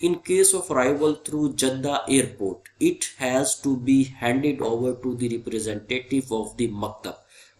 In case of arrival through Jeddah airport, it has to be handed over to the representative of the maktab.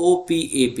OPAP,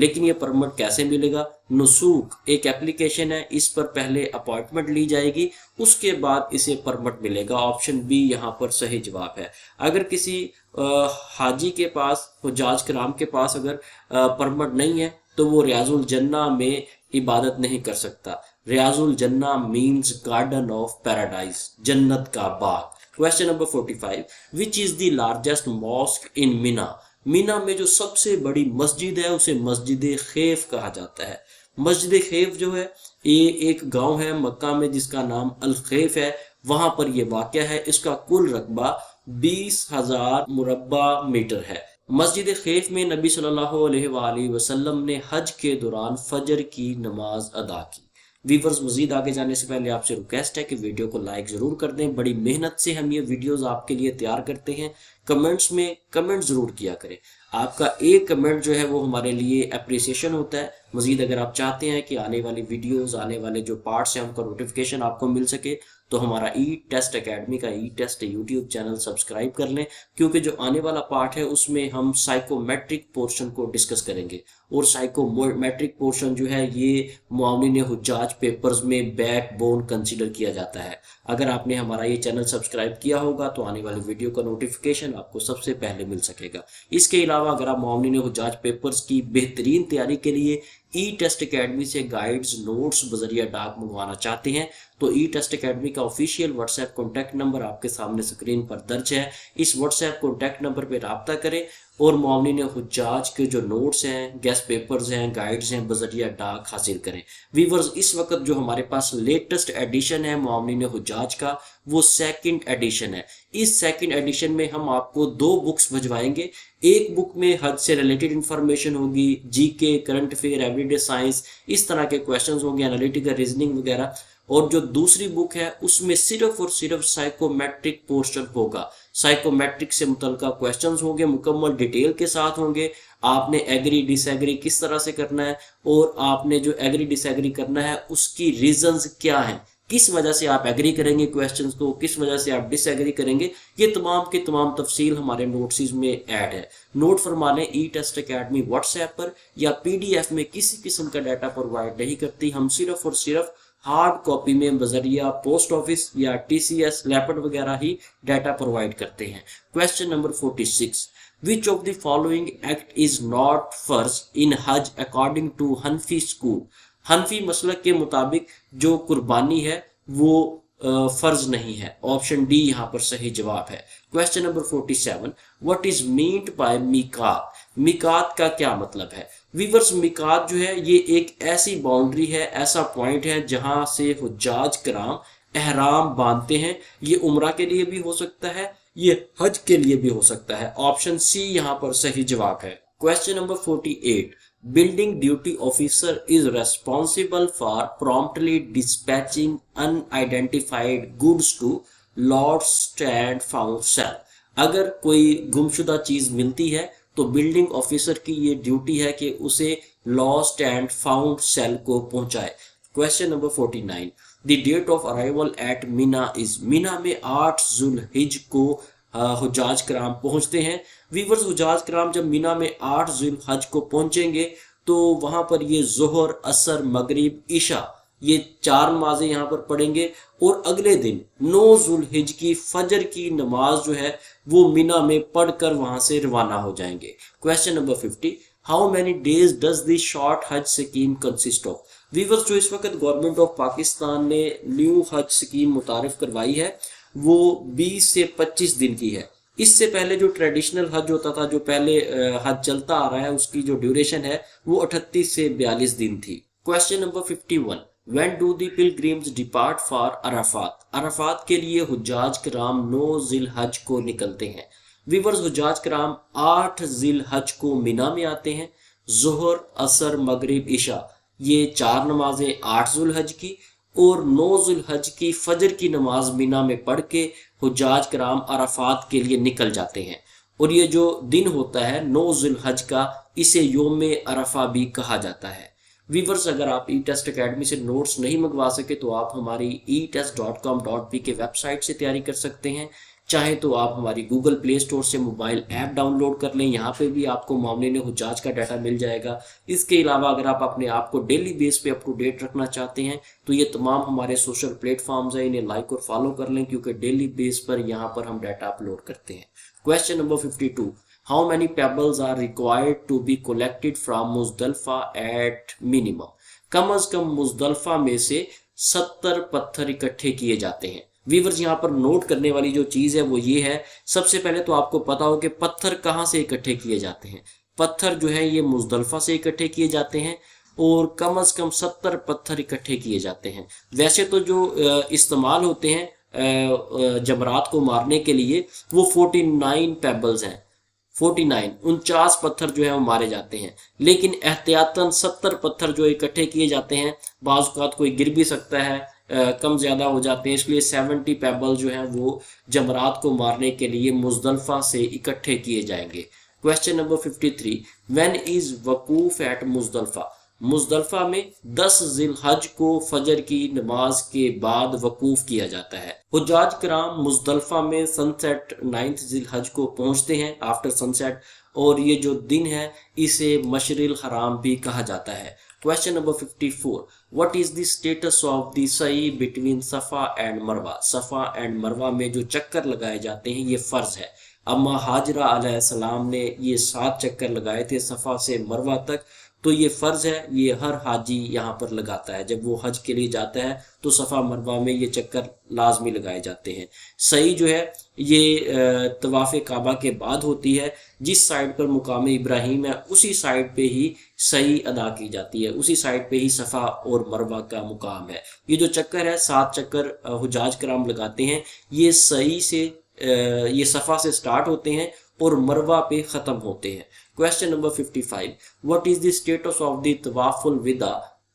لیکن یہ permit کیسے ملے گا؟ نسوک ایک application ہے، اس پر پہلے appointment لی جائے گی، اس کے بعد اسے پرمٹ ملے گا۔ آپشن بی یہاں پر صحیح جواب ہے۔ اگر کسی حاجی کے پاس، حجاج کرام کے پاس اگر پرمٹ نہیں ہے تو وہ ریاض الجنہ میں عبادت نہیں کر سکتا۔ ریاض الجنہ مینز گارڈن آف پیراڈائز، جنت کا باغ۔ Question number 45، which is the largest mosque in Mina? Mina میں جو سب سے بڑی مسجد ہے اسے مسجد خیف کہا جاتا ہے۔ مسجد خیف جو ہے یہ ایک گاؤں ہے مکہ میں جس کا نام الخیف ہے، وہاں پر یہ واقع ہے۔ اس کا کل رقبہ 20,000 مربع میٹر ہے۔ مسجد خیف میں نبی صلی اللہ علیہ وآلہ وسلم نے حج کے دوران فجر کی نماز ادا کی۔ ویورز، مزید آگے جانے سے پہلے آپ سے ریکویسٹ ہے کہ ویڈیو کو لائک ضرور کر دیں۔ بڑی محنت سے ہم یہ ویڈیوز آپ کے لیے تیار کرتے ہیں۔ کمنٹس میں کمنٹ ضرور کیا کریں، آپ کا ایک کمنٹ جو ہے وہ ہمارے لیے اپریسیشن ہوتا ہے۔ مزید اگر آپ چاہتے ہیں کہ آنے والی ویڈیوز، آنے والے جو پارٹس ہیں ان کا نوٹیفیکیشن آپ کو مل سکے تو ہمارا ای ٹیسٹ اکیڈمی کا ای ٹیسٹ یوٹیوب چینل سبسکرائب کر لیں، کیونکہ جو آنے والا پارٹ ہے اس میں ہم سائیکومیٹرک پورشن کو ڈسکس کریں گے، اور سائیکومیٹرک پورشن جو ہے یہ معاونین حجاج پیپرز میں بیک بون کنسیڈر کیا جاتا ہے۔ اگر آپ نے ہمارا یہ چینل سبسکرائب کیا ہوگا تو آنے والی ویڈیو کا نوٹیفیکیشن آپ کو سب سے پہلے مل سکے گا۔ اس کے علاوہ اگر آپ معاونین حجاج پیپرز کی بہترین تیاری کے لیے ای ٹیسٹ اکیڈمی سے گائیڈز، نوٹس بذریعہ ڈاک منگوانا چاہتے ہیں تو ای ٹیسٹ اکیڈمی کا official what's app contact number آپ کے سامنے اسکرین پر درج ہے۔ اس واٹس ایپ کانٹیکٹ نمبر پہ رابطہ کریں اور معاونین حجاج کے جو نوٹس ہیں، گیسٹ پیپرز ہیں، گائیڈز ہیں، بذریعہ ڈاک حاصل کریں۔ ویورز، اس وقت جو ہمارے پاس لیٹسٹ ایڈیشن ہے معاونین حجاج کا وہ سیکنڈ ایڈیشن ہے۔ اس سیکنڈ ایڈیشن میں ہم آپ کو 2 بکس بھجوائیں گے۔ ایک بک میں حج سے ریلیٹڈ انفارمیشن ہوگی، G K, current affair, every day science, اس طرح کے کویشچنز ہوں گے، انالیٹیکل ریزننگ وغیرہ، اور جو دوسری بک ہے اس میں صرف اور صرف سائیکومیٹرک پورشن ہوگا۔ سائیکومیٹرک سے متعلقہ کویشچنز ہوں گے، مکمل ڈیٹیل کے ساتھ ہوں گے۔ آپ نے ایگری ڈس ایگری کس طرح سے کرنا ہے، اور آپ نے جو ایگری ڈس ایگری کرنا ہے اس کی ریزنز کیا ہیں، کس وجہ سے آپ ایگری کریں گے کویشچنز کو، کس وجہ سے آپ ڈس ایگری کریں گے، یہ تمام کی تمام تفصیل ہمارے نوٹسز میں ایڈ ہے۔ نوٹ فرما لیں، E test academy WhatsApp پر یا پی ڈی ایف میں کسی قسم کا ڈیٹا پرووائڈ نہیں کرتی۔ ہم صرف اور صرف ہارڈ کاپی میں بذریعہ پوسٹ آفس یا ٹی سی ایس، لیپڈ وغیرہ ہی ڈیٹا پرووائڈ کرتے ہیں۔ Question number 46، which of the following act is not فرض in حج according to حنفی اسکول؟ حنفی مسلک کے مطابق جو قربانی ہے وہ فرض نہیں ہے۔ آپشن ڈی یہاں پر صحیح جواب ہے۔ Question number 47، what is meant by میقات؟ میقات کا کیا مطلب ہے؟ ویورز، میقات جو ہے یہ ایک ایسی باؤنڈری ہے، ایسا پوائنٹ ہے جہاں سے حجاج کرام احرام باندھتے ہیں۔ یہ عمرہ کے لیے بھی ہو سکتا ہے، یہ حج کے لیے بھی ہو سکتا ہے۔ آپشن سی یہاں پر صحیح جواب ہے۔ Question number 48، building duty officer is responsible for promptly dispatching unidentified goods to lost and found cell۔ اگر کوئی گمشدہ چیز ملتی ہے تو بلڈنگ آفیسر کی یہ ڈیوٹی ہے کہ اسے لاسٹ اینڈ فاؤنڈ سیل کو پہنچائے۔ Question number 49، the date of arrival at Mina is? Mina میں 8 ذوالحج کو حجاج کرام پہنچتے ہیں۔ ویورز، حجاج کرام جب مینا میں 8 ذوالحج کو پہنچیں گے تو وہاں پر یہ ظہر، عصر، مغرب، عشاء، یہ 4 نمازیں یہاں پر پڑھیں گے، اور اگلے دن 9 ذوالحج کی فجر کی نماز جو ہے وہ مینا میں پڑھ کر وہاں سے روانہ ہو جائیں گے۔ Question number 50، how many days does the short Hajj scheme consist of? Viewers, جو اس وقت گورنمنٹ آف پاکستان نے نیو حج اسکیم متعارف کروائی ہے وہ 20 سے 25 دن کی ہے۔ اس سے پہلے جو ٹریڈیشنل حج ہوتا تھا، جو پہلے حج چلتا آ رہا ہے، اس کی جو ڈیوریشن ہے وہ 38 سے 42 دن تھی۔ Question number 51، when do the pilgrims depart for Arafat? Arafat کے لیے حجاج کرام 9 ذی الحج کو نکلتے ہیں۔ ویورز، حجاج کرام 8 ذی الحج کو مینا میں آتے ہیں۔ ظہر، عصر، مغرب، عشاء، یہ 4 نمازیں 8 ذی الحج کی، اور 9 ذی الحج کی فجر کی نماز مینا میں پڑھ کے حجاج کرام عرفات کے لیے نکل جاتے ہیں۔ اور یہ جو دن ہوتا ہے 9 ذی الحج کا، اسے یوم عرفہ بھی کہا جاتا ہے۔ ویورز، اگر آپ ای ٹیسٹ اکیڈمی سے نوٹس نہیں منگوا سکے تو آپ ہماری etest.com.p کے ویب سائٹ سے تیاری کر سکتے ہیں۔ چاہیں تو آپ ہماری گوگل پلے اسٹور سے موبائل ایپ ڈاؤن لوڈ کر لیں، یہاں پہ بھی آپ کو معاملین حجاج کا ڈیٹا مل جائے گا۔ اس کے علاوہ اگر آپ اپنے آپ کو ڈیلی بیس پہ اپ ٹو ڈیٹ رکھنا چاہتے ہیں تو یہ تمام ہمارے سوشل پلیٹ فارمز ہیں، انہیں لائک اور فالو کر لیں، کیونکہ ڈیلی بیس پر یہاں پر ہم ڈیٹا اپلوڈ کرتے ہیں۔ Question number 52، how many pebbles are required to be collected from Muzdalifah at minimum? کم از کم مزدلفہ میں سے 70 پتھر اکٹھے کیے جاتے ہیں۔ ویورز یہاں پر نوٹ کرنے والی جو چیز ہے وہ یہ ہے، سب سے پہلے تو آپ کو پتا ہو کہ پتھر کہاں سے اکٹھے کیے جاتے ہیں۔ پتھر جو ہے یہ مزدلفہ سے اکٹھے کیے جاتے ہیں اور کم از کم 70 پتھر اکٹھے کیے جاتے ہیں۔ ویسے تو جو استعمال ہوتے ہیں جمرات کو مارنے کے لیے وہ 49 پیبلز ہیں، 49 پتھر جو ہے وہ مارے جاتے ہیں، لیکن احتیاطاً 70 پتھر جو اکٹھے کیے جاتے ہیں۔ بعض اوقات کوئی گر بھی سکتا ہے، کم زیادہ ہو جاتے ہیں، اس لیے 70 پیبل جو ہیں وہ جمرات کو مارنے کے لیے مزدلفہ سے اکٹھے کیے جائیں گے۔ کویسچن نمبر 53، وین از وقوف ایٹ مزدلفہ؟ مزدلفہ میں 10 ذی الحج کو فجر کی نماز کے بعد وقوف کیا جاتا ہے۔ حجاج کرام مزدلفہ میں سن سیٹ 9 ذی الحج کو پہنچتے ہیں آفٹر سن سیٹ، اور یہ جو دن ہے اسے مشعر الحرام بھی کہا جاتا ہے۔ Question number 54، what is the status of the سعی between صفا اینڈ مروہ؟ صفا اینڈ مروہ میں جو چکر لگائے جاتے ہیں یہ فرض ہے۔ اما حاجرہ علیہ السلام نے یہ 7 چکر لگائے تھے صفا سے مروہ تک، تو یہ فرض ہے، یہ ہر حاجی یہاں پر لگاتا ہے۔ جب وہ حج کے لیے جاتا ہے تو صفا مروہ میں یہ چکر لازمی لگائے جاتے ہیں۔ سعی جو ہے یہ طواف کعبہ کے بعد ہوتی ہے، جس سائڈ پر مقام ابراہیم ہے اسی سائڈ پہ ہی سعی ادا کی جاتی ہے، اسی سائڈ پہ ہی صفا اور مروہ کا مقام ہے۔ یہ جو چکر ہے 7 چکر حجاج کرام لگاتے ہیں، یہ سعی سے یہ صفا سے سٹارٹ ہوتے ہیں اور مروہ پہ ختم ہوتے ہیں۔ Question number 55، what is the status of the طواف الوداع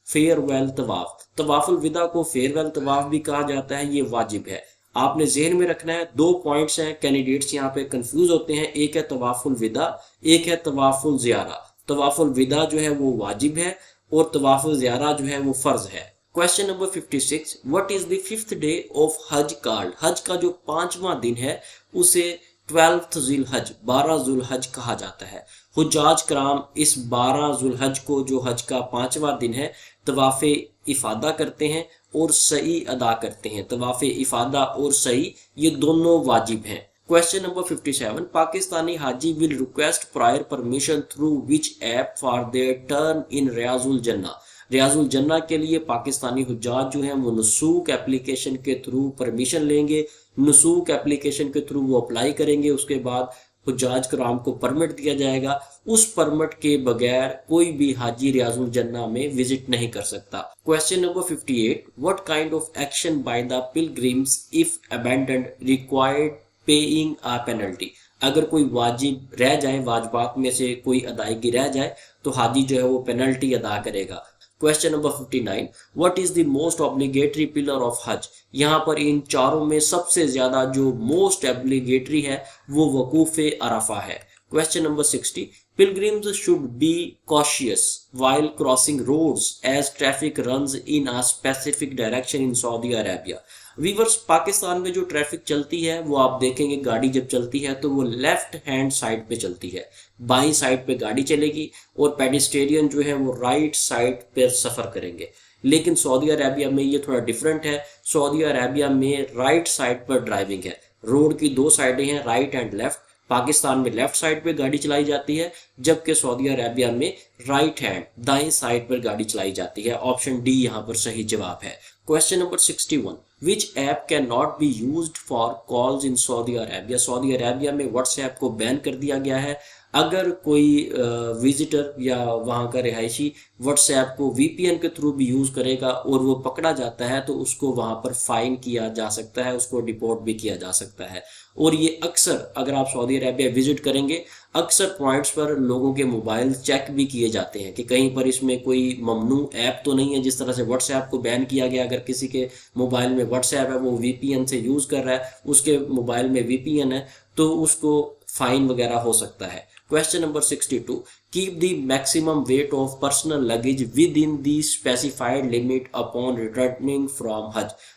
فیئر ویل طواف؟ طواف الوداع کو فیئر ویل طواف بھی کہا جاتا ہے، یہ واجب ہے۔ آپ نے ذہن میں رکھنا ہے، 2 پوائنٹس ہیں، کینڈیڈیٹس یہاں پہ کنفیوز ہوتے ہیں، ایک ہے طواف الوداع، ایک ہے طواف الزیارہ۔ طواف الوداع جو ہے وہ واجب ہے اور طواف الزیارہ جو ہے وہ فرض ہے۔ Question number 56، what is the 5th day of Hajj called؟ حج کا جو 5واں دن ہے اسے 12 ذی الحج 12 ذو الحج کہا جاتا ہے۔ حجاج کرام اس 12 ذو الحج کو جو حج کا 5واں دن ہے طواف افادہ کرتے ہیں اور سعی ادا کرتے ہیں۔ طواف افادہ اور سعی یہ دونوں واجب ہیں۔ Question number 57، Pakistani Haji will request prior permission through which app for their turn in ریاض الجنہ؟ ریاض الجنہ کے لیے پاکستانی حجاج جو ہیں وہ نسوک اپلیکیشن کے تھرو پرمیشن لیں گے، نسوک اپلیکیشن کے تھرو وہ اپلائی کریں گے، اس کے بعد حجاج کرام کو پرمٹ دیا جائے گا۔ اس پرمٹ کے بغیر کوئی بھی حاجی ریاض الجنہ میں وزٹ نہیں کر سکتا۔ Question number 58، what kind of action by the pilgrims if abandoned required paying a penalty؟ اگر کوئی واجب رہ جائے، واجبات میں سے کوئی ادائیگی رہ جائے تو حاجی جو ہے وہ پینلٹی ادا کرے گا۔ Question number 59، what is the most obligatory pillar of حج؟ یہاں پر ان چاروں میں سب سے زیادہ جو موسٹ obligatory ہے وہ وقوف عرفہ ہے۔ Question number 60، pilgrims should be cautious while crossing roads as traffic runs in a specific direction in Saudi Arabia۔ Viewers Pakistan میں جو ٹریفک چلتی ہے وہ آپ دیکھیں گے، گاڑی جب چلتی ہے تو وہ لیفٹ ہینڈ سائڈ پہ چلتی ہے، بائیں سائڈ پہ گاڑی چلے گی اور پیڈسٹرین جو ہے وہ رائٹ سائڈ پہ سفر کریں گے۔ لیکن سعودی عربیہ میں یہ تھوڑا ڈیفرنٹ ہے، سعودی عربیہ میں رائٹ سائڈ پر ڈرائیونگ ہے، روڈ کی 2 سائڈیں ہیں، رائٹ اینڈ لیفٹ۔ پاکستان میں لیفٹ سائڈ پہ گاڑی چلائی جاتی ہے، جبکہ سعودی عربیہ میں رائٹ ہینڈ دائیں سائڈ پر گاڑی چلائی جاتی ہے۔ آپشن ڈی یہاں پر صحیح جواب ہے۔ Question number 61، which app cannot be used for calls in سعودی عربیہ؟ سعودی عربیہ میں واٹس ایپ کو بین کر دیا گیا ہے۔ اگر کوئی وزٹر یا وہاں کا رہائشی واٹس ایپ کو وی پی این کے تھرو بھی یوز کرے گا اور وہ پکڑا جاتا ہے تو اس کو وہاں پر فائن کیا جا سکتا ہے، اس کو ڈیپورٹ بھی کیا جا سکتا ہے۔ اور یہ اکثر اگر آپ سعودی عربیہ وزٹ کریں گے، اکثر پوائنٹس پر لوگوں کے موبائل چیک بھی کیے جاتے ہیں کہ کہیں پر اس میں کوئی ممنوع ایپ تو نہیں ہے، جس طرح سے واٹس ایپ کو بین کیا گیا۔ اگر کسی کے موبائل میں واٹس ایپ ہے، وہ وی پی این سے یوز کر رہا ہے، اس کے موبائل میں وی پی این ہے، تو اس کو فائن وغیرہ ہو سکتا ہے۔ Question number 62. Keep the maximum weight of personal luggage within the specified limit upon returning from Hajj.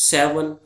7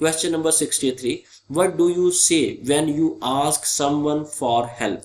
Question number 63. What do you say when you ask someone for help?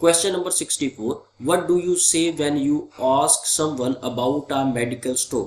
Question number 64. What do you say when you ask someone about a medical store?